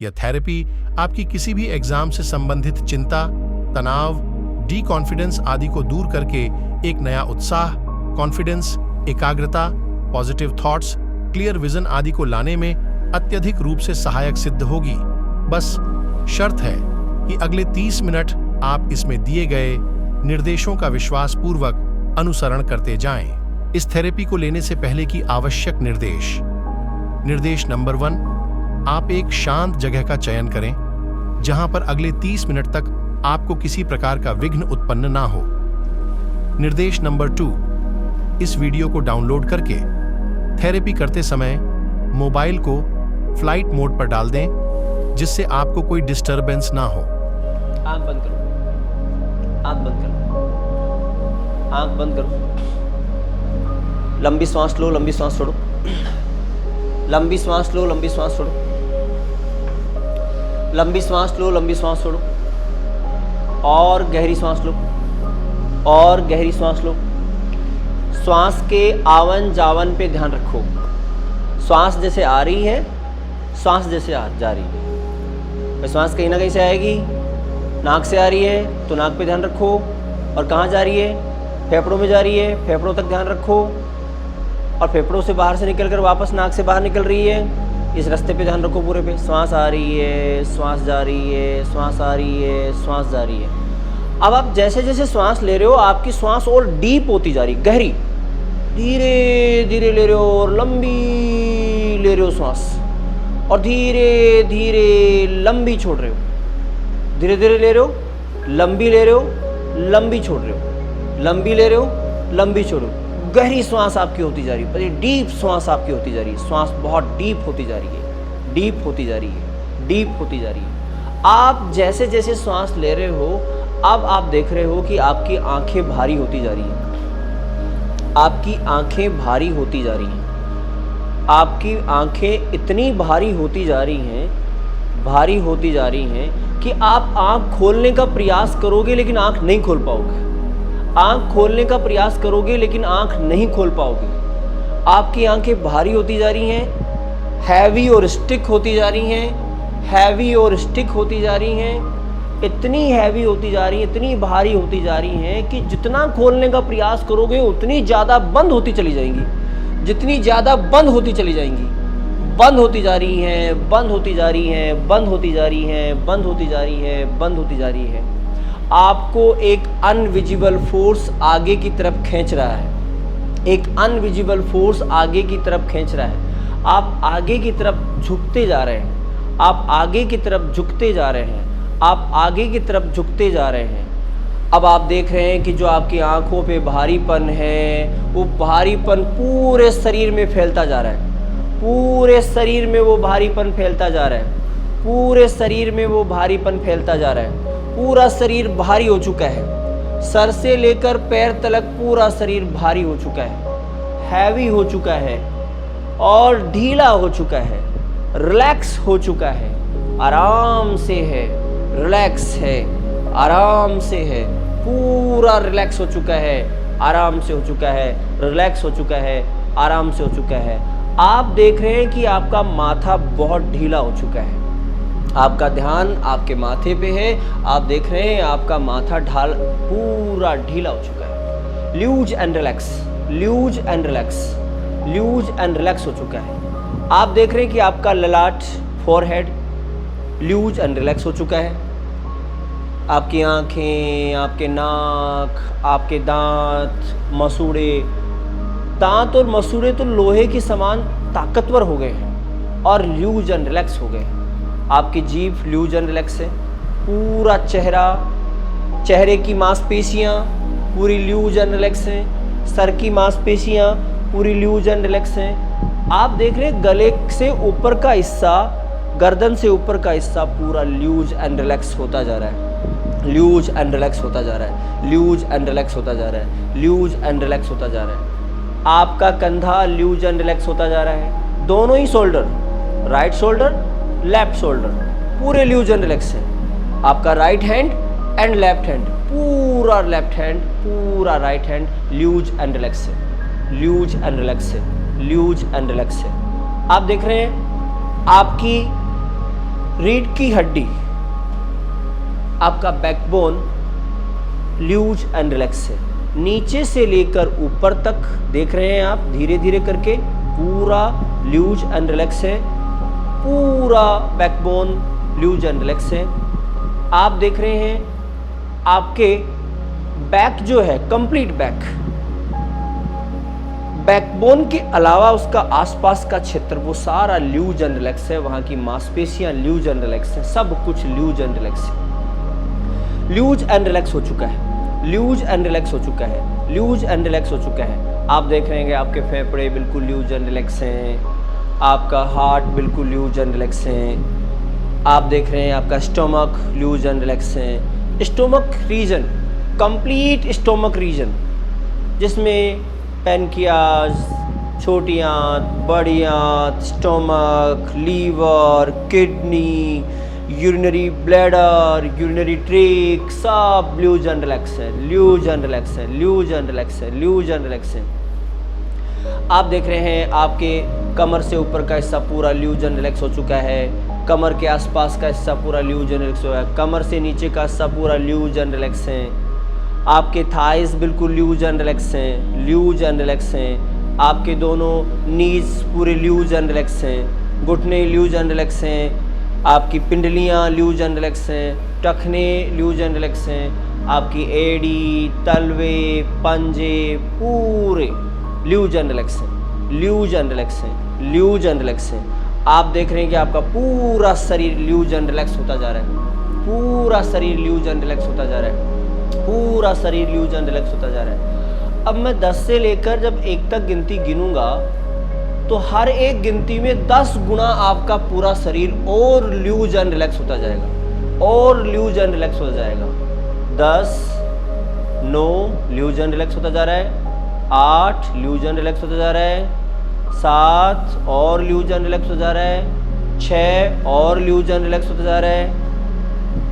यह थेरेपी आपकी किसी भी एग्जाम से संबंधित चिंता, तनाव, डी कॉन्फिडेंस आदि को दूर करके एक नया उत्साह, कॉन्फिडेंस, एकाग्रता, पॉजिटिव थॉट्स, क्लियर विजन आदि को लाने में अत्यधिक रूप से सहायक सिद्ध होगी। बस शर्त है कि अगले 30 मिनट आप इसमें दिए गए निर्देशों का विश्वास पूर्वक अनुसरण करते जाएं। इस थेरेपी को लेने से पहले की आवश्यक निर्देश नंबर 1, आप एक शांत जगह का चयन करें जहां पर अगले 30 मिनट तक आपको किसी प्रकार का विघ्न उत्पन्न ना हो। निर्देश नंबर 2, इस वीडियो को डाउनलोड करके थेरेपी करते समय मोबाइल को फ्लाइट मोड पर डाल दें, जिससे आपको कोई डिस्टरबेंस ना हो। आंख बंद करो, आंख बंद करो, आंख बंद करो। लंबी सांस लो, लंबी सांस छोड़ो। लंबी सांस लो, लंबी सांस छोड़ो। लंबी सांस लो, लंबी सांस छोड़ो। और गहरी सांस लो, और गहरी सांस लो। श्वास के आवन जावन पे ध्यान रखो। श्वास जैसे आ रही है, श्वास जैसे जा रही है। श्वास कहीं ना कहीं से आएगी, नाक से आ रही है तो नाक पे ध्यान रखो। और कहाँ जा रही है? फेफड़ों में जा रही है, फेफड़ों तक ध्यान रखो। और फेफड़ों से बाहर से निकलकर वापस नाक से बाहर निकल रही है, इस रास्ते पे ध्यान रखो पूरे पे। श्वास आ रही है, श्वास जा रही है, श्वास आ रही है, श्वास जा रही है। अब आप जैसे जैसे श्वास ले रहे हो, आपकी श्वास और डीप होती जा रही, गहरी। धीरे धीरे ले रहे हो और लंबी ले रहे हो श्वास, और धीरे धीरे लंबी छोड़ रहे हो। धीरे धीरे ले रहे हो, लंबी ले रहे हो, लंबी छोड़ रहे हो, लंबी ले रहे हो, लंबी छोड़ रहे हो। गहरी श्वास आपकी होती जा रही है, डीप श्वास आपकी होती जा रही है। श्वास बहुत डीप होती जा रही है, डीप होती जा रही है, डीप होती जा रही है। आप जैसे जैसे श्वास ले रहे हो, अब आप देख रहे हो कि आपकी आंखें भारी होती जा रही हैं। आपकी आंखें भारी होती जा रही हैं। आपकी आंखें इतनी भारी होती जा रही हैं, भारी होती जा रही हैं कि आप आंख खोलने का प्रयास करोगे लेकिन आंख नहीं खोल पाओगे। आंख खोलने का प्रयास करोगे लेकिन आंख नहीं खोल पाओगे। आपकी आंखें भारी होती जा रही हैं, हैवी और स्टिक होती जा रही हैं, हैवी और स्टिक होती जा रही हैं। इतनी हैवी होती जा रही है, इतनी भारी होती जा रही हैं कि जितना खोलने का प्रयास करोगे उतनी ज़्यादा बंद होती चली जाएंगी, जितनी ज़्यादा बंद होती चली जाएंगी। बंद होती जा रही हैं, बंद होती जा रही हैं, बंद होती जा रही हैं, बंद होती जा रही हैं, बंद होती जा रही है। आपको एक अनविजिबल फोर्स आगे की तरफ खींच रहा है, एक अनविजिबल फोर्स आगे की तरफ खींच रहा है। आप आगे की तरफ झुकते जा रहे हैं, आप आगे की तरफ झुकते जा रहे हैं, आप आगे की तरफ झुकते जा रहे हैं। अब आप देख रहे हैं कि जो आपकी आंखों पे भारीपन है, वो भारीपन पूरे शरीर में फैलता जा रहा है। पूरे शरीर में वो भारीपन फैलता जा रहा है, पूरे शरीर में वो भारीपन फैलता जा रहा है। पूरा शरीर भारी हो चुका है, सर से लेकर पैर तक पूरा शरीर भारी हो चुका है, हैवी हो चुका है और ढीला हो चुका है, रिलैक्स हो चुका है, आराम से है, रिलैक्स है, आराम से है, पूरा रिलैक्स हो चुका है, आराम से हो चुका है, रिलैक्स हो चुका है, आराम से हो चुका है। आप देख रहे हैं कि आपका माथा बहुत ढीला हो चुका है। आपका ध्यान आपके माथे पे है, आप देख रहे हैं आपका माथा पूरा ढीला हो चुका है। Loose and relax, ल्यूज and relax, ल्यूज and relax हो चुका है। आप देख रहे हैं कि आपका ललाट, फोरहेड ल्यूज एंड रिलैक्स हो चुका है। आपकी आंखें, आपके नाक, आपके दांत, मसूड़े, दांत और मसूड़े तो लोहे के समान ताकतवर हो गए हैं और ल्यूज एंड रिलैक्स हो गए हैं। आपकी जीभ ल्यूज एंड रिलैक्स है। पूरा चेहरा, चेहरे की मांसपेशियां पूरी ल्यूज एंड रिलैक्स हैं। सर की मांसपेशियां पूरी ल्यूज एंड रिलैक्स हैं। आप देख रहे हैं गले से ऊपर का हिस्सा, गर्दन से ऊपर का हिस्सा पूरा ल्यूज एंड रिलैक्स होता जा रहा है, ल्यूज एंड रिलैक्स होता जा रहा है, ल्यूज एंड रिलैक्स होता जा रहा है, ल्यूज एंड रिलैक्स होता जा रहा है। आपका कंधा ल्यूज एंड रिलैक्स होता जा रहा है। दोनों ही shoulder, right shoulder, left shoulder पूरे ल्यूज एंड रिलैक्स है। आपका right hand and left hand, पूरा लेफ्ट हैंड, पूरा right hand loose and relax है, ल्यूज एंड रिलैक्स है, ल्यूज एंड रिलैक्स है। आप देख रहे हैं आपकी रीढ़ की हड्डी, आपका बैकबोन ल्यूज एंड रिलैक्स है। नीचे से लेकर ऊपर तक देख रहे हैं आप, धीरे धीरे करके पूरा ल्यूज एंड रिलैक्स है, पूरा बैकबोन ल्यूज एंड रिलैक्स है। आप देख रहे हैं आपके बैक जो है, कंप्लीट बैक, बैकबोन के अलावा उसका आसपास का क्षेत्र वो सारा ल्यूज एंड रिलैक्स है। वहाँ की मांसपेशियाँ ल्यूज एंड रिलैक्स है, सब कुछ ल्यूज एंड रिलैक्स है। ल्यूज एंड रिलैक्स हो चुका है, ल्यूज एंड रिलैक्स हो चुका है, ल्यूज एंड रिलैक्स हो चुका है। आप देख रहे हैं आपके फेफड़े बिल्कुल ल्यूज एंड रिलैक्स हैं, आपका हार्ट बिल्कुल ल्यूज एंड रिलैक्स हैं। आप देख रहे हैं आपका स्टोमक ल्यूज एंड रिलैक्स है। Stomach region, complete stomach region, जिसमें पैनक्रियाज, छोटी आंत, बड़ी आंत, stomach, liver, kidney, urinary bladder, urinary tract, सब ल्यूज एंड रिलैक्स है, ल्यूज एंड रिलैक्स है, ल्यूज एंड रिलैक्स है, ल्यूज एंड रिलैक्स है। आप देख रहे हैं आपके कमर से ऊपर का हिस्सा पूरा ल्यूज एंड रिलैक्स हो चुका है, कमर के आसपास का हिस्सा पूरा ल्यूज एंड रिलैक्स हुआ है, कमर से नीचे का हिस्सा पूरा ल्यूज एंड रिलैक्स है। आपके थाइस बिल्कुल ल्यूज एंड रिलैक्स हैं, ल्यूज एंड रिलैक्स हैं। आपके दोनों नीज पूरे ल्यूज एंड रिलैक्स हैं, घुटने ल्यूज एंड रिलैक्स हैं। आपकी पिंडलियाँ ल्यूज एंड रिलैक्स हैं, टखने ल्यूज एंड रिलैक्स हैं। आपकी एड़ी, तलवे, पंजे पूरे ल्यूज एंड रिलैक्स हैं, ल्यूज एंड रिलैक्स हैं, ल्यूज एंड रिलैक्स हैं। आप देख रहे हैं कि आपका पूरा शरीर ल्यूज एंड रिलैक्स होता जा रहा है, पूरा शरीर ल्यूज एंड रिलैक्स होता जा रहा है, पूरा शरीर ल्यूज एंड रिलैक्स होता जा रहा है। अब मैं 10 से लेकर जब 1 तक गिनती गिनूंगा तो हर एक गिनती में 10 गुना आपका पूरा शरीर और ल्यूज एंड रिलैक्स होता जाएगा, और ल्यूज एंड रिलैक्स हो जाएगा। 10, 9 ल्यूज एंड रिलैक्स होता जा रहा है, 8 ल्यूज एंड रिलैक्स होता जा रहा है, 7 और ल्यूज एंड रिलैक्स हो जा रहा है, 6 और ल्यूज एंड रिलैक्स होता जा रहा है,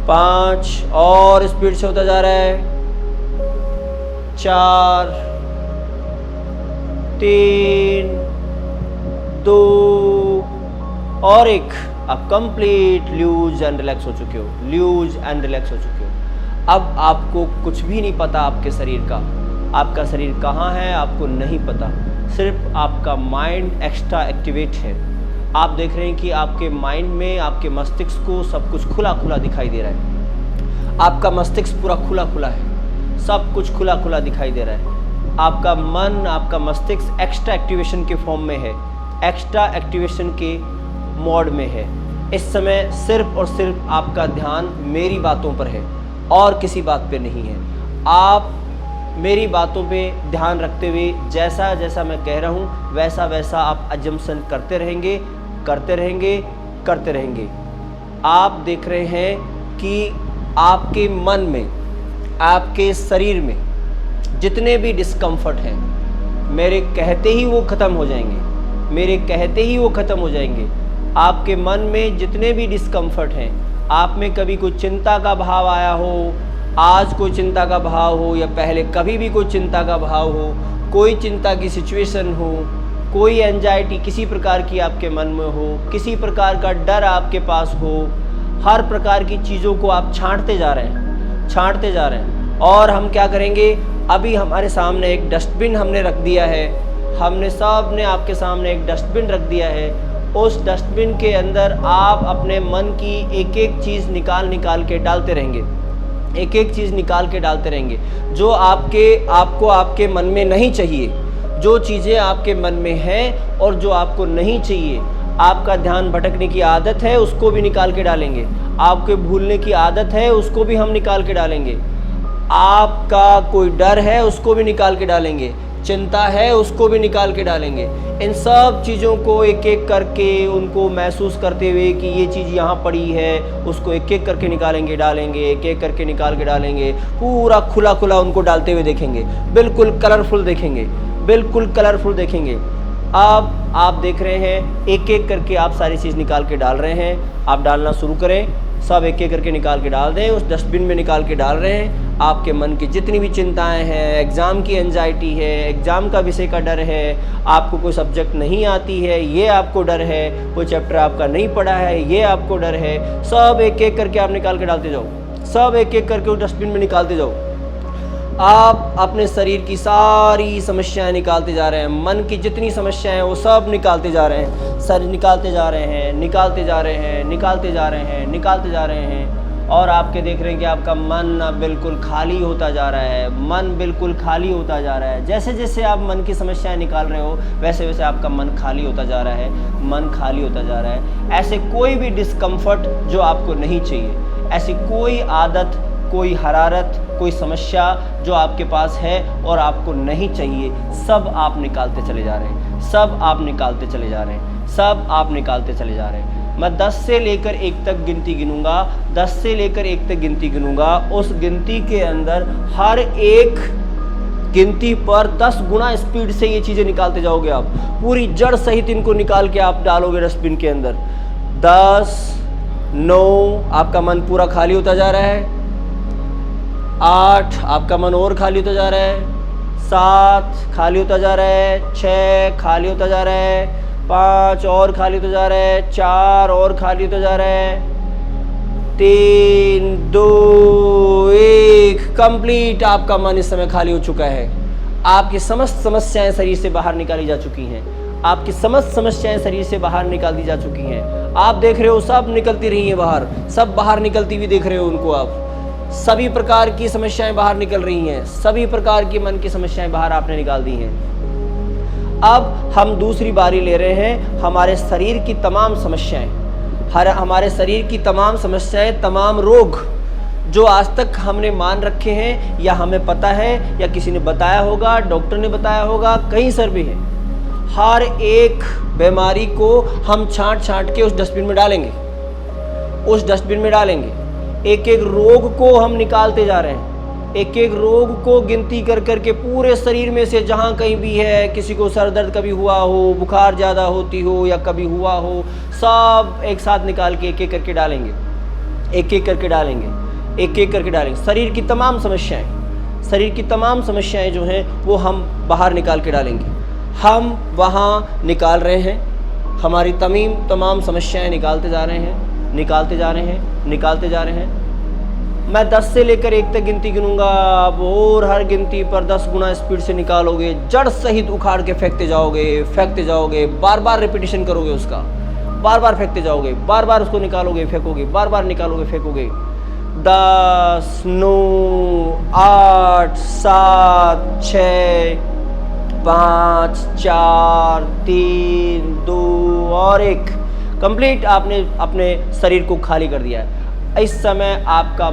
5 और स्पीड से होता जा रहा है, 4, 3, 2 और 1। आप कंप्लीट ल्यूज एंड रिलैक्स हो चुके हो, ल्यूज एंड रिलैक्स हो चुके हो। अब आपको कुछ भी नहीं पता आपके शरीर का, आपका शरीर कहाँ है आपको नहीं पता, सिर्फ आपका माइंड एक्स्ट्रा एक्टिवेट है। आप देख रहे हैं कि आपके माइंड में, आपके मस्तिष्क को सब कुछ खुला खुला दिखाई दे रहा है। आपका मस्तिष्क पूरा खुला खुला है, सब कुछ खुला खुला दिखाई दे रहा है। आपका मन, आपका मस्तिष्क एक्स्ट्रा एक्टिवेशन के फॉर्म में है, एक्स्ट्रा एक्टिवेशन के मोड में है। इस समय सिर्फ और सिर्फ आपका ध्यान मेरी बातों पर है और किसी बात पे नहीं है। आप मेरी बातों पे ध्यान रखते हुए जैसा जैसा मैं कह रहा हूँ वैसा वैसा आप अजम्पशन करते रहेंगे, करते रहेंगे, करते रहेंगे। आप देख रहे हैं कि आपके मन में, आपके शरीर में जितने भी डिस्कम्फर्ट हैं, मेरे कहते ही वो ख़त्म हो जाएंगे, मेरे कहते ही वो ख़त्म हो जाएंगे। आपके मन में जितने भी डिस्कम्फर्ट हैं, आप में कभी कोई चिंता का भाव आया हो, आज कोई चिंता का भाव हो, या पहले कभी भी कोई चिंता का भाव हो, कोई चिंता की सिचुएशन हो, कोई एंजाइटी किसी प्रकार की आपके मन में हो, किसी प्रकार का डर आपके पास हो, हर प्रकार की चीज़ों को आप छांटते जा रहे हैं, छांटते जा रहे हैं। और हम क्या करेंगे, अभी हमारे सामने एक डस्टबिन हमने रख दिया है, हमने सब ने आपके सामने एक डस्टबिन रख दिया है। उस डस्टबिन के अंदर आप अपने मन की एक एक चीज़ निकाल निकाल के डालते रहेंगे, एक एक चीज़ निकाल के डालते रहेंगे जो आपको आपके मन में नहीं चाहिए, जो चीज़ें आपके मन में हैं और जो आपको नहीं चाहिए। आपका ध्यान भटकने की आदत है, उसको भी निकाल के डालेंगे। आपके भूलने की आदत है, उसको भी हम निकाल के डालेंगे। आपका कोई डर है, उसको भी निकाल के डालेंगे। चिंता है, उसको भी निकाल के डालेंगे। इन सब चीज़ों को एक एक करके उनको महसूस करते हुए कि ये चीज़ यहाँ पड़ी है, उसको एक एक करके निकालेंगे, डालेंगे, एक एक करके निकाल के डालेंगे। पूरा खुला खुला उनको डालते हुए देखेंगे, बिल्कुल कलरफुल देखेंगे, बिल्कुल कलरफुल देखेंगे। अब आप देख रहे हैं एक एक करके आप सारी चीज़ निकाल के डाल रहे हैं। आप डालना शुरू करें, सब एक एक करके निकाल के डाल दें, उस डस्टबिन में निकाल के डाल रहे हैं। आपके मन की जितनी भी चिंताएं हैं, एग्ज़ाम की एंजाइटी है, एग्ज़ाम का विषय का डर है, आपको कोई सब्जेक्ट नहीं आती है ये आपको डर है, कोई चैप्टर आपका नहीं पढ़ा है ये आपको डर है, सब एक एक करके आप निकाल के डालते जाओ, सब एक एक करके उस डस्टबिन में निकालते जाओ। आप अपने शरीर की सारी समस्याएं निकालते जा रहे हैं, मन की जितनी समस्याएं हैं वो सब निकालते जा रहे हैं, सर निकालते जा रहे हैं, निकालते जा रहे हैं, निकालते जा रहे हैं, निकालते जा रहे हैं। और आपके देख रहे हैं कि आपका मन अब बिल्कुल खाली होता जा रहा है, मन बिल्कुल खाली होता जा रहा है। जैसे जैसे आप मन की समस्याएं निकाल रहे हो वैसे वैसे आपका मन खाली होता जा रहा है, मन खाली होता जा रहा है। ऐसे कोई भी डिस्कम्फर्ट जो आपको नहीं चाहिए, ऐसी कोई आदत, कोई हरारत, कोई समस्या जो आपके पास है और आपको नहीं चाहिए, सब आप निकालते चले जा रहे हैं, सब आप निकालते चले जा रहे हैं, सब आप निकालते चले जा रहे हैं। मैं 10 से लेकर 1 तक गिनती गिनूंगा, 10 से लेकर 1 तक गिनती गिनूंगा। उस गिनती के अंदर हर एक गिनती पर 10 गुना स्पीड से ये चीज़ें निकालते जाओगे। आप पूरी जड़ सहित इनको निकाल के आप डालोगे डस्टबिन के अंदर। 10, 9, आपका मन पूरा खाली होता जा रहा है। 8, आपका मन और खाली होता जा रहा है। 7, खाली होता जा रहा है। 6, खाली होता जा रहा है। 5, और खाली होता जा रहा है। 4, और खाली होता जा रहा है। 3, 2, 1, कंप्लीट आपका मन इस समय खाली हो चुका है। आपकी समस्त समस्याएं शरीर से बाहर निकाली जा चुकी हैं। आपकी समस्त समस्याएं शरीर से बाहर निकाल दी जा चुकी हैं। आप देख रहे हो सब निकलती रही हैं बाहर, सब बाहर निकलती हुई देख रहे हो उनको आप। सभी प्रकार की समस्याएं बाहर निकल रही हैं, सभी प्रकार की मन की समस्याएं बाहर आपने निकाल दी हैं। अब हम दूसरी बारी ले रहे हैं हमारे शरीर की तमाम समस्याएं, हमारे शरीर की तमाम समस्याएं, तमाम रोग जो आज तक हमने मान रखे हैं या हमें पता है या किसी ने बताया होगा, डॉक्टर ने बताया होगा, कहीं सर भी है। हर एक बीमारी को हम छांट छांट के उस डस्टबिन में डालेंगे, उस डस्टबिन में डालेंगे। एक एक रोग को हम निकालते जा रहे हैं, एक एक रोग को गिनती कर करके पूरे शरीर में से जहाँ कहीं भी है, किसी को सर दर्द कभी हुआ हो, बुखार ज़्यादा होती हो या कभी हुआ हो, सब एक साथ निकाल के एक एक करके डालेंगे, एक एक करके डालेंगे, एक एक करके डालेंगे। शरीर की तमाम समस्याएं, शरीर की तमाम समस्याएं जो हैं वो हम बाहर निकाल के डालेंगे। हम वहाँ निकाल रहे हैं, हमारी तमाम समस्याएं निकालते जा रहे हैं, निकालते जा रहे हैं, निकालते जा रहे हैं। मैं 10 से लेकर 1 तक गिनती गिनूंगा। अब और हर गिनती पर 10 गुना स्पीड से निकालोगे, जड़ सहित उखाड़ के फेंकते जाओगे, फेंकते जाओगे, बार बार रिपीटिशन करोगे उसका, बार बार फेंकते जाओगे, बार बार उसको निकालोगे, फेंकोगे, बार बार निकालोगे, फेंकोगे। 10, 9, 8, 7, 6, 5, 4, 3, 2 और 1। कंप्लीट आपने अपने शरीर को खाली कर दिया है। इस समय आपका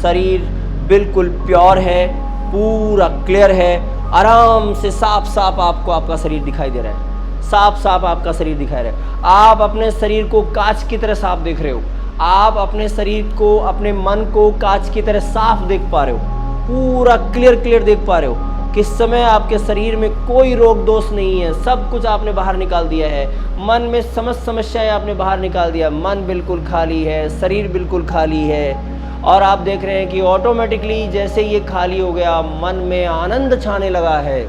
शरीर बिल्कुल प्योर है, पूरा क्लियर है, आराम से साफ साफ आपको आपका शरीर दिखाई दे रहा है, साफ साफ आपका शरीर दिखाई दे रहा है। आप अपने शरीर को कांच की तरह साफ देख रहे हो, आप अपने शरीर को, अपने मन को कांच की तरह साफ देख पा रहे हो, पूरा क्लियर देख पा रहे हो। किस समय आपके शरीर में कोई रोग दोष नहीं है, सब कुछ आपने बाहर निकाल दिया है। मन में समस्त समस्याएं आपने बाहर निकाल दिया, मन बिल्कुल खाली है, शरीर बिल्कुल खाली है। और आप देख रहे हैं कि ऑटोमेटिकली जैसे ये खाली हो गया, मन में आनंद छाने लगा है,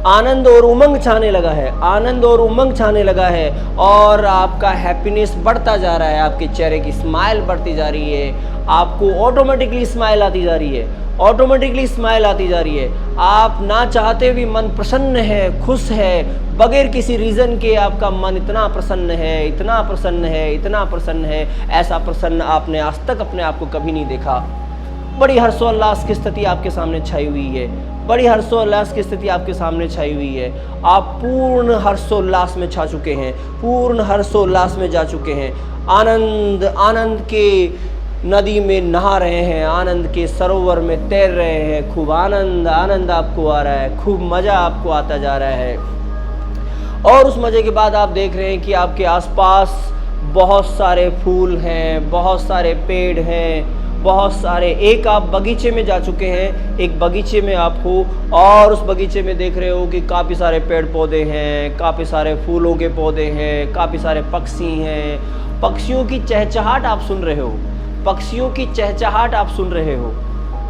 आनंद और उमंग छाने लगा है, आनंद और उमंग छाने लगा है। और आपका हैप्पीनेस बढ़ता जा रहा है, आपके चेहरे की स्माइल बढ़ती जा रही है, आपको ऑटोमेटिकली स्माइल आती जा रही है, ऑटोमेटिकली स्माइल आती जा रही है। आप ना चाहते भी मन प्रसन्न है, खुश है, बगैर किसी रीज़न के आपका मन इतना प्रसन्न है, इतना प्रसन्न है, इतना प्रसन्न है, ऐसा प्रसन्न आपने आज तक अपने आप को कभी नहीं देखा। बड़ी हर्षोल्लास की स्थिति आपके सामने छाई हुई है, बड़ी हर्षोल्लास की स्थिति आपके सामने छाई हुई है। आप पूर्ण हर्षोल्लास में छा चुके हैं, पूर्ण हर्षोल्लास में जा चुके हैं। आनंद, आनंद के नदी में नहा रहे हैं, आनंद के सरोवर में तैर रहे हैं, खूब आनंद, आनंद आपको आ रहा है, खूब मज़ा आपको आता जा रहा है। और उस मज़े के बाद आप देख रहे हैं कि आपके आसपास बहुत सारे फूल हैं, बहुत सारे पेड़ हैं, बहुत सारे। एक आप बगीचे में जा चुके हैं, एक बगीचे में आप हो और उस बगीचे में देख रहे हो कि काफ़ी सारे पेड़ पौधे हैं, काफ़ी सारे फूलों के पौधे हैं, काफ़ी सारे पक्षी हैं। पक्षियों की चहचहाट आप सुन रहे हो, पक्षियों की चहचहाट आप सुन रहे हो।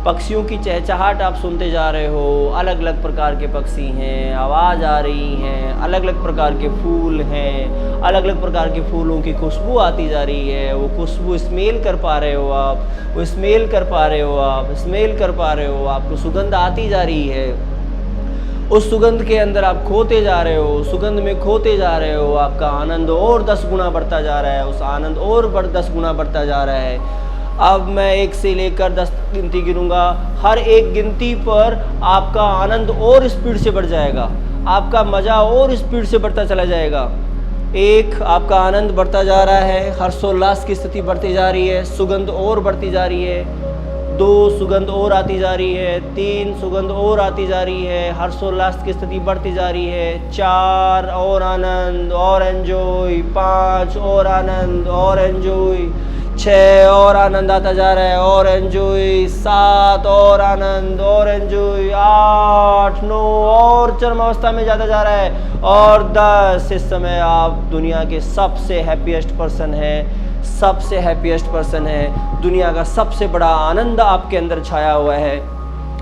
पक्षियों की चहचहाट आप सुनते जा रहे हो, अलग अलग प्रकार के पक्षी हैं, आवाज़ आ रही हैं, अलग अलग प्रकार के फूल हैं, अलग अलग प्रकार के फूलों की खुशबू आती जा रही है, वो खुशबू स्मेल कर पा रहे हो आप, वो स्मेल कर पा रहे हो आप, स्मेल कर पा रहे हो, आपको सुगंध आती जा रही है, उस सुगंध के अंदर आप खोते जा रहे हो, सुगंध में खोते जा रहे हो, आपका आनंद और 10 गुना बढ़ता जा रहा है, उस आनंद और 10 गुना बढ़ता जा रहा है। अब मैं 1 से लेकर 10 तक गिनती गिनूंगा, हर एक गिनती पर आपका आनंद और स्पीड से बढ़ जाएगा, आपका मज़ा और स्पीड से बढ़ता चला जाएगा। 1, आपका आनंद बढ़ता जा रहा है, हर्षोल्लास की स्थिति बढ़ती जा रही है, सुगंध और बढ़ती जा रही है। 2, सुगंध और आती जा रही है। 3, सुगंध और आती जा रही है, हर्षोल्लास की स्थिति बढ़ती जा रही है। 4, और आनंद और एंजॉय। 5, और आनंद और एंजॉय। 6, और आनंद आता जा रहा है और एंजॉय। 7, और आनंद और एंजॉय। 8, 9, और चरमावस्था में जाता जा रहा है। और 10, इस समय आप दुनिया के सबसे हैप्पीएस्ट पर्सन हैं, सबसे हैप्पीएस्ट पर्सन है, दुनिया का सबसे बड़ा आनंद आपके अंदर छाया हुआ है,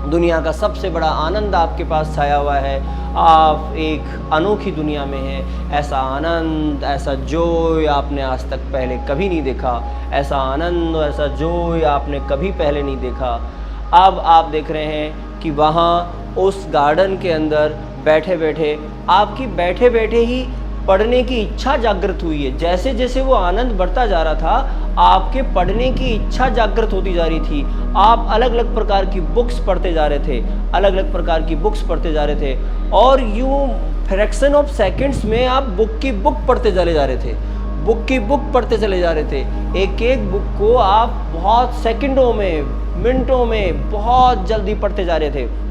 दुनिया का सबसे बड़ा आनंद आपके पास छाया हुआ है। आप एक अनोखी दुनिया में हैं, ऐसा आनंद, ऐसा जोय आपने आज तक पहले कभी नहीं देखा, ऐसा आनंद, ऐसा जोय आपने कभी पहले नहीं देखा। अब आप देख रहे हैं कि वहाँ उस गार्डन के अंदर बैठे बैठे आपकी बैठे बैठे ही पढ़ने की इच्छा जागृत हुई है। जैसे जैसे वो आनंद बढ़ता जा रहा था, आपके पढ़ने की इच्छा जागृत होती जा रही थी। आप अलग अलग प्रकार की बुक्स पढ़ते जा रहे थे, अलग अलग प्रकार की बुक्स पढ़ते जा रहे थे, और यूँ फ्रैक्शन ऑफ सेकंड्स में आप बुक की बुक पढ़ते चले जा रहे थे, बुक की बुक पढ़ते चले जा रहे थे। एक एक बुक को आप बहुत सेकंडों में, मिनटों में बहुत जल्दी पढ़ते जा रहे थे।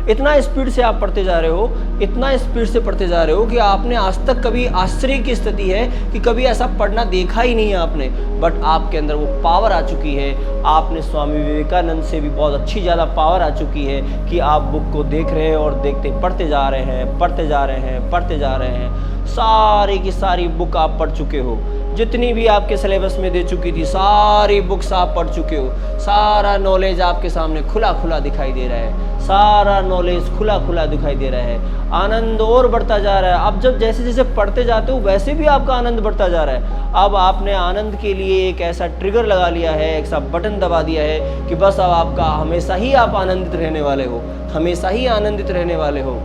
इतना स्पीड से आप पढ़ते जा रहे हो, इतना स्पीड से पढ़ते जा रहे हो कि आपने आज तक कभी आश्चर्य की स्थिति है कि कभी ऐसा पढ़ना देखा ही नहीं है आपने, बट आपके अंदर वो पावर आ चुकी है। आपने स्वामी विवेकानंद से भी बहुत अच्छी ज़्यादा पावर आ चुकी है कि आप बुक को देख रहे हैं और देखते पढ़ते जा रहे हैं, पढ़ते जा रहे हैं, पढ़ते जा रहे हैं। सारी की सारी बुक आप पढ़ चुके हो, जितनी भी आपके सिलेबस में दे चुकी थी सारी बुक्स आप पढ़ चुके हो। सारा नॉलेज आपके सामने खुला खुला दिखाई दे रहा है, सारा नॉलेज खुला खुला दिखाई दे रहा है। आनंद और बढ़ता जा रहा है। अब जब जैसे जैसे पढ़ते जाते हो वैसे भी आपका आनंद बढ़ता जा रहा है। अब आपने आनंद के लिए एक ऐसा ट्रिगर लगा लिया है, एक ऐसा बटन दबा दिया है कि बस अब आपका हमेशा ही आप आनंदित रहने वाले हो, हमेशा ही आनंदित रहने वाले हो।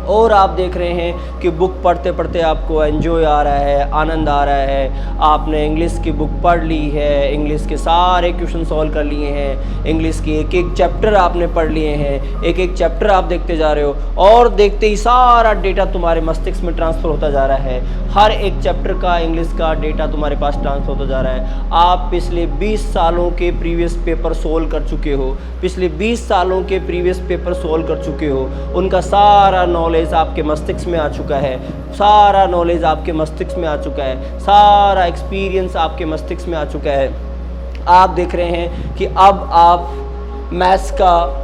और आप देख रहे हैं कि बुक पढ़ते पढ़ते आपको एंजॉय आ रहा है, आनंद आ रहा है। आपने इंग्लिश की बुक पढ़ ली है, इंग्लिश के सारे क्वेश्चन सॉल्व कर लिए हैं, इंग्लिश की एक एक चैप्टर आपने पढ़ लिए हैं, एक एक चैप्टर आप देखते जा रहे हो, और देखते ही सारा डेटा तुम्हारे मस्तिष्क में ट्रांसफ़र होता जा रहा है। हर एक चैप्टर का इंग्लिश का डेटा तुम्हारे पास ट्रांसफ़र होता जा रहा है। आप पिछले 20 सालों के प्रीवियस पेपर सोल्व कर चुके हो, पिछले 20 सालों के प्रीवियस पेपर सोल्व कर चुके हो, उनका सारा नॉलेज आपके मस्तिष्क में आ चुका है, सारा नॉलेज आपके मस्तिष्क में आ चुका है, सारा एक्सपीरियंस आपके मस्तिष्क में आ चुका है। आप देख रहे हैं कि अब आप मैथ्स का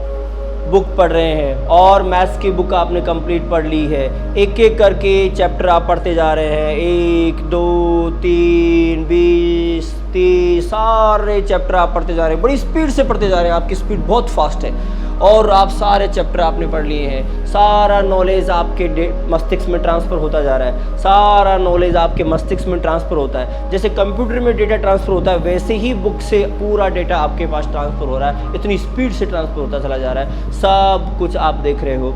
बुक पढ़ रहे हैं और मैथ्स की बुक आपने कंप्लीट पढ़ ली है। एक एक करके चैप्टर आप पढ़ते जा रहे हैं, 1, 2, 3, 20, 30 सारे चैप्टर आप पढ़ते जा रहे हैं, बड़ी स्पीड से पढ़ते जा रहे हैं, आपकी स्पीड बहुत फास्ट है और आप सारे चैप्टर आपने पढ़ लिए हैं। सारा नॉलेज आपके मस्तिष्क में ट्रांसफ़र होता जा रहा है, सारा नॉलेज आपके मस्तिष्क में ट्रांसफ़र होता है। जैसे कंप्यूटर में डेटा ट्रांसफ़र होता है वैसे ही बुक से पूरा डेटा आपके पास ट्रांसफ़र हो रहा है, इतनी स्पीड से ट्रांसफ़र होता चला जा रहा है। सब कुछ आप देख रहे हो,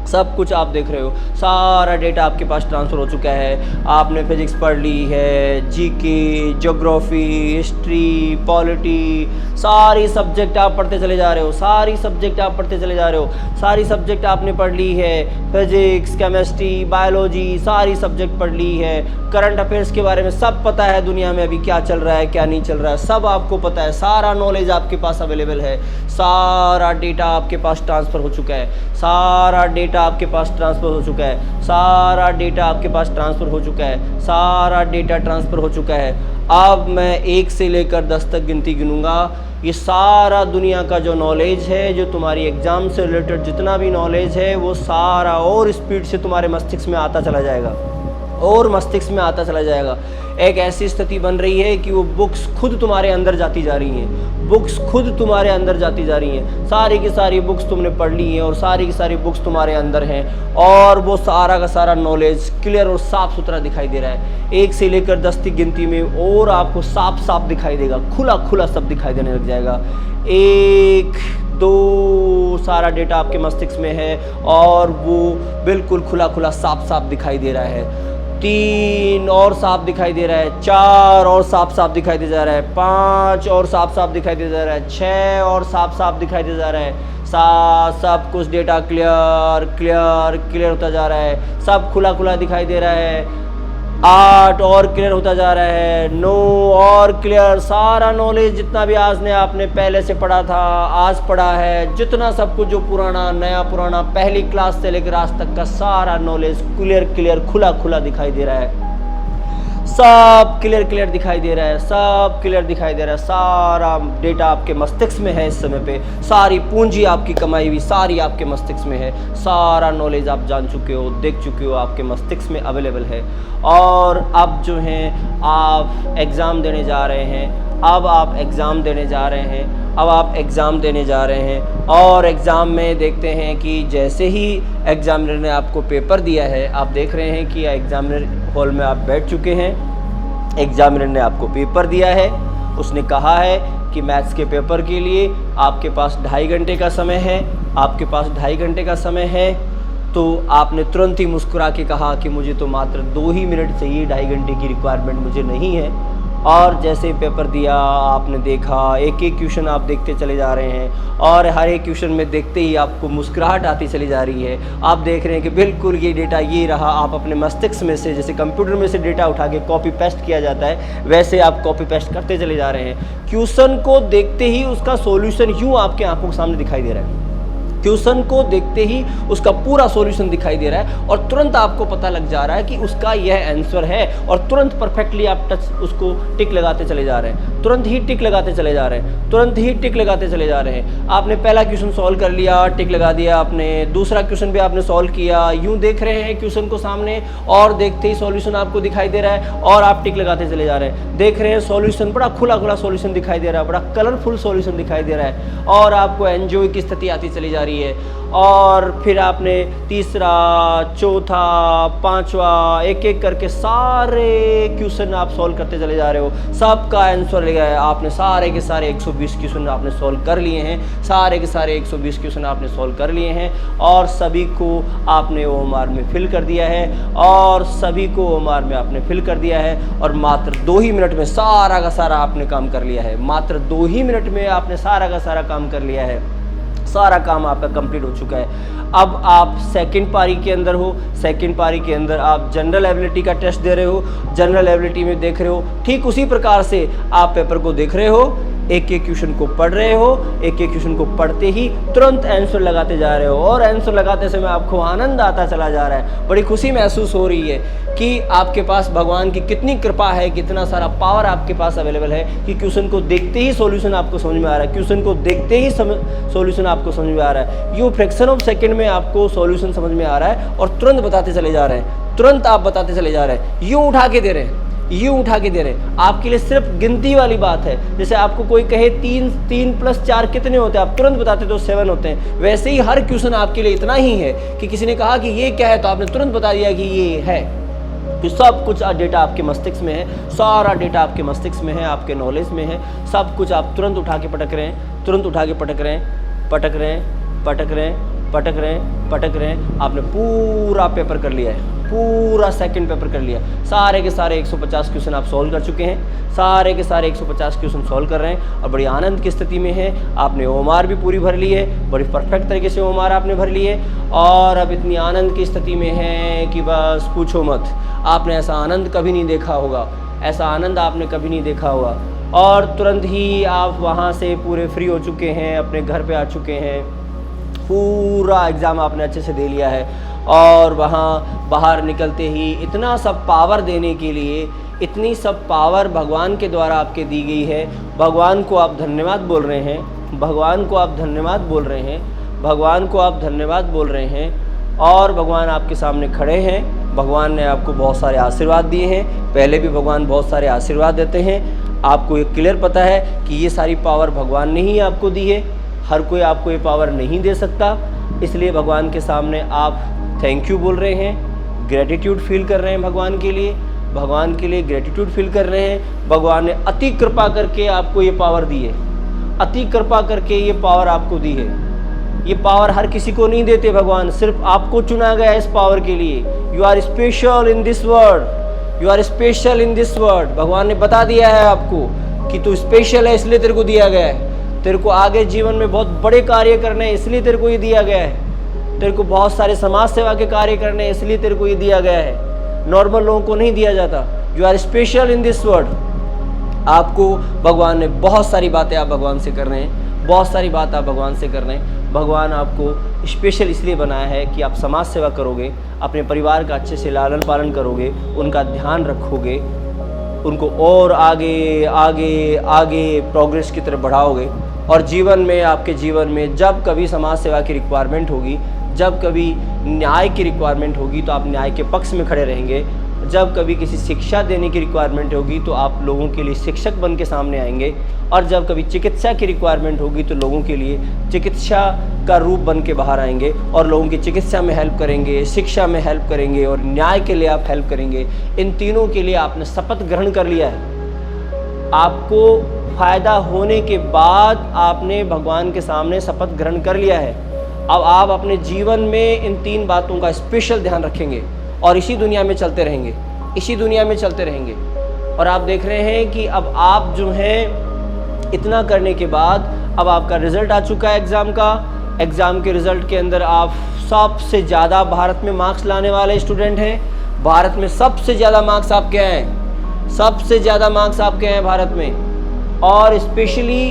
सब कुछ आप देख रहे हो, सारा डेटा आपके पास ट्रांसफ़र हो चुका है। आपने फिजिक्स पढ़ ली है, जीके, ज्योग्राफी, हिस्ट्री, पॉलिटी, सारी सब्जेक्ट आप पढ़ते चले जा रहे हो, सारी सब्जेक्ट आप पढ़ते चले जा रहे हो, सारी सब्जेक्ट आपने पढ़ ली है। फिजिक्स, केमिस्ट्री, बायोलॉजी, सारी सब्जेक्ट पढ़ ली है। करंट अफेयर्स के बारे में सब पता है, दुनिया में अभी क्या चल रहा है क्या नहीं चल रहा है सब आपको पता है, सारा नॉलेज आपके पास अवेलेबल है, सारा डेटा आपके पास ट्रांसफ़र हो चुका है, सारा डेटा आपके पास ट्रांसफ़र हो चुका है, सारा डेटा आपके पास ट्रांसफ़र हो चुका है, सारा डेटा ट्रांसफ़र हो चुका है। अब मैं 1 से लेकर 10 तक गिनती गिनूंगा। ये सारा दुनिया का जो नॉलेज है, जो तुम्हारी एग्ज़ाम से रिलेटेड जितना भी नॉलेज है, वो सारा और स्पीड से तुम्हारे मस्तिष्क में आता चला जाएगा, और मस्तिष्क में आता चला जाएगा। एक ऐसी स्थिति बन रही है कि वो बुक्स खुद तुम्हारे अंदर जाती जा रही हैं, बुक्स खुद तुम्हारे अंदर जाती जा रही हैं। सारी की सारी बुक्स तुमने पढ़ ली हैं और सारी की सारी बुक्स तुम्हारे अंदर हैं और वो सारा का सारा नॉलेज क्लियर और साफ सुथरा दिखाई दे रहा है। 1 से लेकर 10 की गिनती में और आपको साफ साफ दिखाई देगा, खुला खुला सब दिखाई देने लग जाएगा। 1, 2 सारा डेटा आपके मस्तिष्क में है और वो बिल्कुल खुला खुला साफ साफ दिखाई दे रहा है। 3 और साफ दिखाई दे रहा है, 4 और साफ साफ दिखाई दे जा रहा है, 5 और साफ साफ दिखाई दे जा रहा है, 6 और साफ साफ दिखाई दे जा रहा है, 7 सब कुछ डेटा क्लियर क्लियर क्लियर होता जा रहा है, सब खुला खुला दिखाई दे रहा है। 8 और क्लियर होता जा रहा है, 9 और क्लियर, सारा नॉलेज जितना भी आज ने आपने पहले से पढ़ा था, आज पढ़ा है, जितना सब कुछ जो पुराना नया पुराना पहली क्लास से लेकर आज तक का सारा नॉलेज क्लियर क्लियर खुला खुला दिखाई दे रहा है। सब क्लियर क्लियर दिखाई दे रहा है, सब क्लियर दिखाई दे रहा है। सारा डेटा आपके मस्तिष्क में है इस समय पे, सारी पूंजी आपकी कमाई हुई सारी आपके मस्तिष्क में है, सारा नॉलेज आप जान चुके हो, देख चुके हो, आपके मस्तिष्क में अवेलेबल है। और अब जो हैं आप एग्ज़ाम देने जा रहे हैं, अब आप एग्ज़ाम देने जा रहे हैं, अब आप एग्ज़ाम देने जा रहे हैं और एग्ज़ाम में देखते हैं कि जैसे ही एग्ज़ामिनर ने आपको पेपर दिया है, आप देख रहे हैं कि एग्ज़ामिनर हॉल में आप बैठ चुके हैं। एग्ज़ामिनर ने आपको पेपर दिया है, उसने कहा है कि मैथ्स के पेपर के लिए आपके पास 2.5 घंटे का समय है, आपके पास 2.5 घंटे का समय है। तो आपने तुरंत ही मुस्कुरा के कहा कि मुझे तो मात्र 2 ही मिनट चाहिए, 2.5 घंटे की रिक्वायरमेंट मुझे नहीं है। और जैसे ही पेपर दिया आपने देखा, एक एक क्वेश्चन आप देखते चले जा रहे हैं और हर एक क्वेश्चन में देखते ही आपको मुस्कुराहट आती चली जा रही है। आप देख रहे हैं कि बिल्कुल ये डेटा ये रहा। आप अपने मस्तिष्क में से, जैसे कंप्यूटर में से डेटा उठा के कॉपी पेस्ट किया जाता है, वैसे आप कॉपी पेस्ट करते चले जा रहे हैं। क्वेश्चन को देखते ही उसका सॉल्यूशन यूँ आपके आंखों के सामने दिखाई दे रहा है, क्वेश्चन को देखते ही उसका पूरा सॉल्यूशन दिखाई दे रहा है और तुरंत आपको पता लग जा रहा है कि उसका यह आंसर है और तुरंत परफेक्टली आप उसको टिक लगाते चले जा रहे हैं, तुरंत ही टिक लगाते चले जा रहे हैं, तुरंत ही टिक लगाते चले जा रहे हैं। आपने पहला क्वेश्चन सॉल्व कर लिया, टिक लगा दिया आपने, दूसरा क्वेश्चन भी आपने सॉल्व किया, यूँ देख रहे हैं क्वेश्चन को सामने और देखते ही सॉल्यूशन आपको दिखाई दे रहा है और आप टिक लगाते चले जा रहे हैं। देख रहे हैं सॉल्यूशन बड़ा खुला खुला सॉल्यूशन दिखाई दे रहा है, बड़ा कलरफुल सॉल्यूशन दिखाई दे रहा है और आपको एंजॉय की स्थिति आती चली जा रही है। और फिर आपने तीसरा, चौथा, पांचवा एक एक करके सारे क्वेश्चन आप सॉल्व करते चले जा रहे हो, सबका आंसर ले गए आपने, सारे के सारे 120 क्वेश्चन आपने सॉल्व कर लिए हैं, सारे के सारे 120 क्वेश्चन आपने सॉल्व कर लिए हैं और सभी को आपने ओएमआर में फिल कर दिया है और सभी को ओएमआर में आपने फिल कर दिया है और मात्र 2 ही मिनट में सारा का सारा आपने काम कर लिया है। मात्र 2 ही मिनट में आपने सारा का सारा काम कर लिया है, सारा काम आपका कंप्लीट हो चुका है। अब आप सेकंड पारी के अंदर हो, सेकंड पारी के अंदर आप जनरल एबिलिटी का टेस्ट दे रहे हो, जनरल एबिलिटी में देख रहे हो, ठीक उसी प्रकार से आप पेपर को देख रहे हो, एक एक क्वेश्चन को पढ़ रहे हो, एक एक क्वेश्चन को पढ़ते ही तुरंत आंसर लगाते जा रहे हो और आंसर लगाते समय आपको आनंद आता चला जा रहा है, बड़ी खुशी महसूस हो रही है कि आपके पास भगवान की कितनी कृपा है, कितना सारा पावर आपके पास अवेलेबल है कि क्वेश्चन को देखते ही सॉल्यूशन आपको समझ में आ रहा है, क्वेश्चन को देखते ही सॉल्यूशन आपको समझ में आ रहा है। यूँ फ्रैक्शन ऑफ सेकंड में आपको सॉल्यूशन समझ में आ रहा है और तुरंत बताते चले जा रहे हैं, तुरंत आप बताते चले जा रहे हैं, यूँ उठा के दे रहे हैं, यूँ उठा के दे रहे हैं। आपके लिए सिर्फ गिनती वाली बात है, जैसे आपको कोई कहे 3 + 4 कितने होते हैं, आप तुरंत बताते तो 7 होते हैं, वैसे ही हर क्वेश्चन आपके लिए इतना ही है कि किसी ने कहा कि ये क्या है तो आपने तुरंत बता दिया कि ये है। तो सब कुछ डेटा आपके मस्तिष्क में है, सारा डेटा आपके मस्तिष्क में है, आपके नॉलेज में है, सब कुछ आप तुरंत उठा के पटक रहे हैं, तुरंत उठा के पटक रहे हैं, पटक रहे हैं, पटक रहे हैं, पटक रहे हैं, पटक रहे हैं। आपने पूरा पेपर कर लिया है, पूरा सेकंड पेपर कर लिया, सारे के सारे 150 क्वेश्चन आप सॉल्व कर चुके हैं, सारे के सारे 150 क्वेश्चन सॉल्व कर रहे हैं और बड़ी आनंद की स्थिति में है। आपने ओएमआर भी पूरी भर ली है, बड़ी परफेक्ट तरीके से ओएमआर आपने भर ली है और अब इतनी आनंद की स्थिति में है कि बस पूछो मत। आपने ऐसा आनंद कभी नहीं देखा होगा, ऐसा आनंद आपने कभी नहीं देखा होगा और तुरंत ही आप वहाँ से पूरे फ्री हो चुके हैं, अपने घर पे आ चुके हैं, पूरा एग्ज़ाम आपने अच्छे से दे लिया है और वहाँ बाहर निकलते ही इतना सब पावर देने के लिए, इतनी सब पावर भगवान के द्वारा आपके दी गई है। भगवान को आप धन्यवाद बोल रहे हैं, भगवान को आप धन्यवाद बोल रहे हैं, भगवान को आप धन्यवाद बोल रहे हैं और भगवान आपके सामने खड़े हैं भगवान ने आपको बहुत सारे आशीर्वाद दिए हैं, पहले भी भगवान बहुत सारे आशीर्वाद देते हैं। आपको ये क्लियर पता है कि ये सारी पावर भगवान ने ही आपको दी है, हर कोई आपको ये पावर नहीं दे सकता। इसलिए भगवान के सामने आप थैंक यू बोल रहे हैं, ग्रेटिट्यूड फील कर रहे हैं भगवान के लिए, भगवान के लिए ग्रेटिट्यूड फील कर रहे हैं। भगवान ने अति कृपा करके आपको ये पावर दी है, अति कृपा करके ये पावर आपको दी है। ये पावर हर किसी को नहीं देते भगवान, सिर्फ आपको चुना गया है इस पावर के लिए। You are special in this world, you are special in this world. भगवान ने बता दिया है आपको कि तू स्पेशल है, इसलिए तेरे को दिया गया है। तेरे को आगे जीवन में बहुत बड़े कार्य करने हैं, इसलिए तेरे को ये दिया गया है। तेरे को बहुत सारे समाज सेवा के कार्य करने हैं, इसलिए तेरे को ये दिया गया है। नॉर्मल लोगों को नहीं दिया जाता। You are special in this world. आपको भगवान ने बहुत सारी बातें आप भगवान से कर रहे हैं, बहुत सारी बात आप भगवान से कर रहे हैं। भगवान आपको स्पेशल इसलिए बनाया है कि आप समाज सेवा करोगे, अपने परिवार का अच्छे से लालन पालन करोगे, उनका ध्यान रखोगे, उनको और आगे आगे आगे प्रोग्रेस की तरफ बढ़ाओगे। और जीवन में, आपके जीवन में जब कभी समाज सेवा की रिक्वायरमेंट होगी, जब कभी न्याय की रिक्वायरमेंट होगी तो आप न्याय के पक्ष में खड़े रहेंगे। जब कभी किसी शिक्षा देने की रिक्वायरमेंट होगी तो आप लोगों के लिए शिक्षक बन के सामने आएंगे। और जब कभी चिकित्सा की रिक्वायरमेंट होगी तो लोगों के लिए चिकित्सा का रूप बन के बाहर आएंगे और लोगों की चिकित्सा में हेल्प करेंगे, शिक्षा में हेल्प करेंगे और न्याय के लिए आप हेल्प करेंगे। इन तीनों के लिए आपने शपथ ग्रहण कर लिया है। आपको फ़ायदा होने के बाद आपने भगवान के सामने शपथ ग्रहण कर लिया है। अब आप अपने जीवन में इन तीन बातों का स्पेशल ध्यान रखेंगे और इसी दुनिया में चलते रहेंगे, इसी दुनिया में चलते रहेंगे। और आप देख रहे हैं कि अब आप जो हैं इतना करने के बाद अब आपका रिज़ल्ट आ चुका है एग्ज़ाम का। एग्ज़ाम के रिज़ल्ट के अंदर आप सबसे ज़्यादा भारत में मार्क्स लाने वाले स्टूडेंट हैं। भारत में सबसे ज़्यादा मार्क्स आपके हैं, सबसे ज़्यादा मार्क्स आपके हैं भारत में। और स्पेशली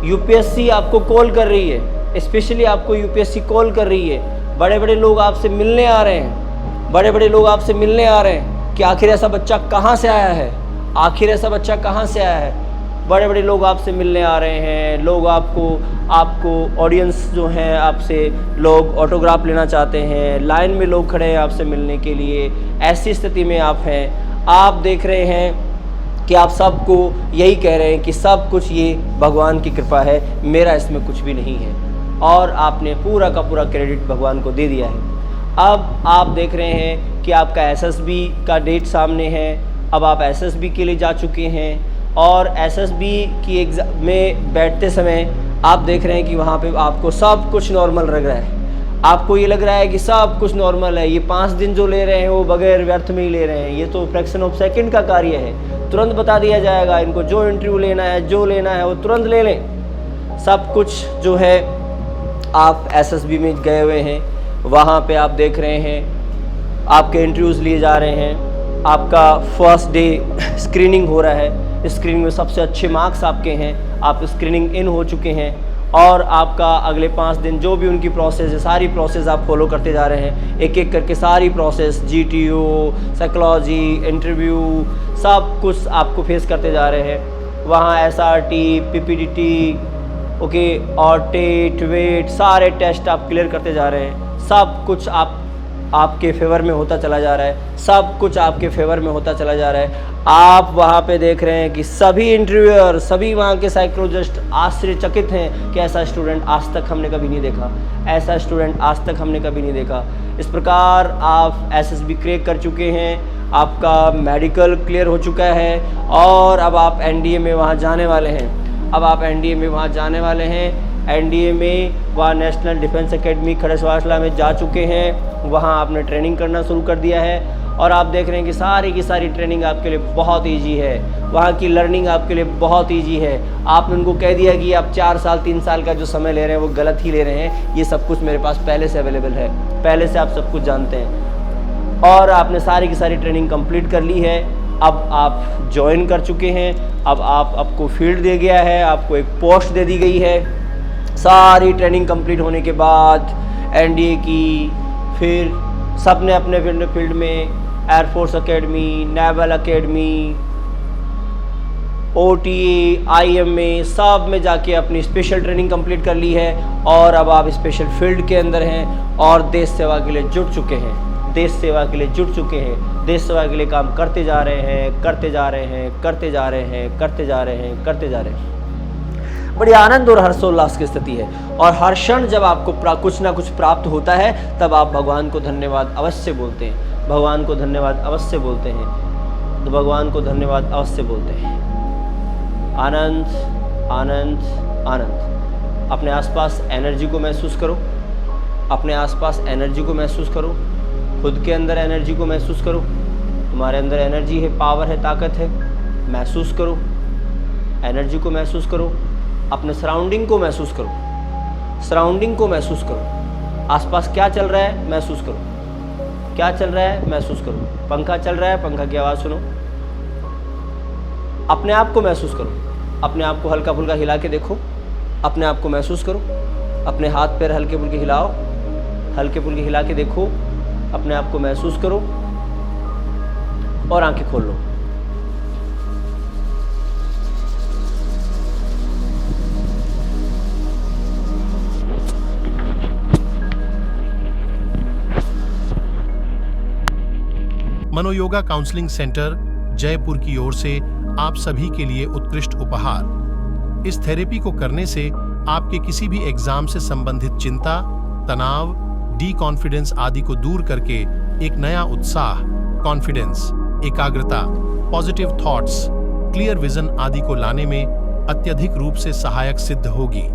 यूपीएससी आपको कॉल कर रही है, स्पेशली आपको यूपीएससी कॉल कर रही है। बड़े बड़े लोग आपसे मिलने आ रहे हैं, बड़े बड़े लोग आपसे मिलने आ रहे हैं कि आखिर ऐसा बच्चा कहाँ से आया है, आखिर ऐसा बच्चा कहाँ से आया है। बड़े बड़े लोग आपसे मिलने आ रहे हैं, लोग आपको ऑडियंस जो हैं आपसे लोग ऑटोग्राफ लेना चाहते हैं, लाइन में लोग खड़े हैं आपसे मिलने के लिए। ऐसी स्थिति में आप हैं। आप देख रहे हैं कि आप सबको यही कह रहे हैं कि सब कुछ ये भगवान की कृपा है, मेरा इसमें कुछ भी नहीं है। और आपने पूरा का पूरा क्रेडिट भगवान को दे दिया है। अब आप देख रहे हैं कि आपका एसएसबी का डेट सामने है। अब आप एसएसबी के लिए जा चुके हैं और एसएसबी की एग्ज़ाम में बैठते समय आप देख रहे हैं कि वहाँ पे आपको सब कुछ नॉर्मल लग रहा है। आपको ये लग रहा है कि सब कुछ नॉर्मल है, ये 5 दिन जो ले रहे हैं वो बगैर व्यर्थ में ही ले रहे हैं, ये तो फ्रैक्शन ऑफ सेकंड का कार्य है, तुरंत बता दिया जाएगा। इनको जो इंटरव्यू लेना है, जो लेना है वो तुरंत ले लें। सब कुछ जो है आप एसएसबी में गए हुए हैं, वहाँ पे आप देख रहे हैं आपके इंटरव्यूज़ लिए जा रहे हैं। आपका फर्स्ट डे स्क्रीनिंग हो रहा है, स्क्रीनिंग में सबसे अच्छे मार्क्स आपके हैं, आप स्क्रीनिंग इन हो चुके हैं। और आपका अगले 5 दिन जो भी उनकी प्रोसेस है, सारी प्रोसेस आप फॉलो करते जा रहे हैं, एक एक करके सारी प्रोसेस, GTO, साइकोलॉजी, इंटरव्यू, सब कुछ आपको फेस करते जा रहे हैं। वहाँ SRT, PPDT, ओके, और टेट वेट सारे टेस्ट आप क्लियर करते जा रहे हैं। सब कुछ आपके फेवर में होता चला जा रहा है, सब कुछ आपके फेवर में होता चला जा रहा है। आप वहाँ पे देख रहे हैं कि सभी इंटरव्यूअर, सभी वहाँ के साइकोलॉजिस्ट आश्चर्यचकित हैं कि ऐसा स्टूडेंट आज तक हमने कभी नहीं देखा, ऐसा स्टूडेंट आज तक हमने कभी नहीं देखा। इस प्रकार आप SSB क्रैक कर चुके हैं, आपका मेडिकल क्लियर हो चुका है और अब आप NDA में वहाँ जाने वाले हैं। अब आप NDA में वहाँ जाने वाले हैं। NDA में वहाँ नेशनल डिफेंस एकेडमी खड़गवासला में जा चुके हैं, वहाँ आपने ट्रेनिंग करना शुरू कर दिया है। और आप देख रहे हैं कि सारी की सारी ट्रेनिंग आपके लिए बहुत इजी है, वहाँ की लर्निंग आपके लिए बहुत इजी है। आपने उनको कह दिया कि आप 4 साल 3 साल का जो समय ले रहे हैं वो गलत ही ले रहे हैं, ये सब कुछ मेरे पास पहले से अवेलेबल है, पहले से आप सब कुछ जानते हैं। और आपने सारी की सारी ट्रेनिंग कंप्लीट कर ली है। अब आप ज्वाइन कर चुके हैं, अब आपको फील्ड दे गया है, आपको एक पोस्ट दे दी गई है। सारी ट्रेनिंग कंप्लीट होने के बाद NDA की, फिर सब ने अपने फील्ड में air force academy, naval academy, OTA, IMA सब में जाके अपनी स्पेशल ट्रेनिंग कंप्लीट कर ली है। और अब आप स्पेशल फील्ड के अंदर हैं और देश सेवा के लिए जुट चुके हैं। देश सेवा के लिए जुट चुके हैं, देश सेवा के लिए काम करते जा रहे हैं, करते जा रहे हैं, करते जा रहे हैं, करते जा रहे हैं, करते जा रहे हैं। बड़ी आनंद और हर्षोल्लास की स्थिति है। और हर क्षण जब आपको कुछ ना कुछ प्राप्त होता है, तब आप भगवान को धन्यवाद अवश्य बोलते हैं, भगवान को धन्यवाद अवश्य बोलते हैं, तो भगवान को धन्यवाद अवश्य बोलते हैं। आनंद आनंद आनंद। अपने आसपास एनर्जी को महसूस करो, अपने आसपास एनर्जी को महसूस करो, खुद के अंदर एनर्जी को महसूस करो। तुम्हारे अंदर एनर्जी है, पावर है, ताकत है, महसूस करो, एनर्जी को महसूस करो। अपने सराउंडिंग को महसूस करो, सराउंडिंग को महसूस करो। आसपास क्या चल रहा है महसूस करो, क्या चल रहा है महसूस करो। पंखा चल रहा है, पंखा की आवाज़ सुनो। अपने आप को महसूस करो, अपने आप को हल्का फुल्का हिला के देखो, अपने आप को महसूस करो। अपने हाथ पैर हल्के फुल्के हिलाओ, हल्के फुल्के हिला के देखो, अपने आप को महसूस करो और आंखें खोल लो। मनोयोगा काउंसलिंग सेंटर जयपुर की ओर से आप सभी के लिए उत्कृष्ट उपहार। इस थेरेपी को करने से आपके किसी भी एग्जाम से संबंधित चिंता, तनाव, डी कॉन्फिडेंस आदि को दूर करके एक नया उत्साह, कॉन्फिडेंस, एकाग्रता, पॉजिटिव थॉट्स, क्लियर विजन आदि को लाने में अत्यधिक रूप से सहायक सिद्ध होगी।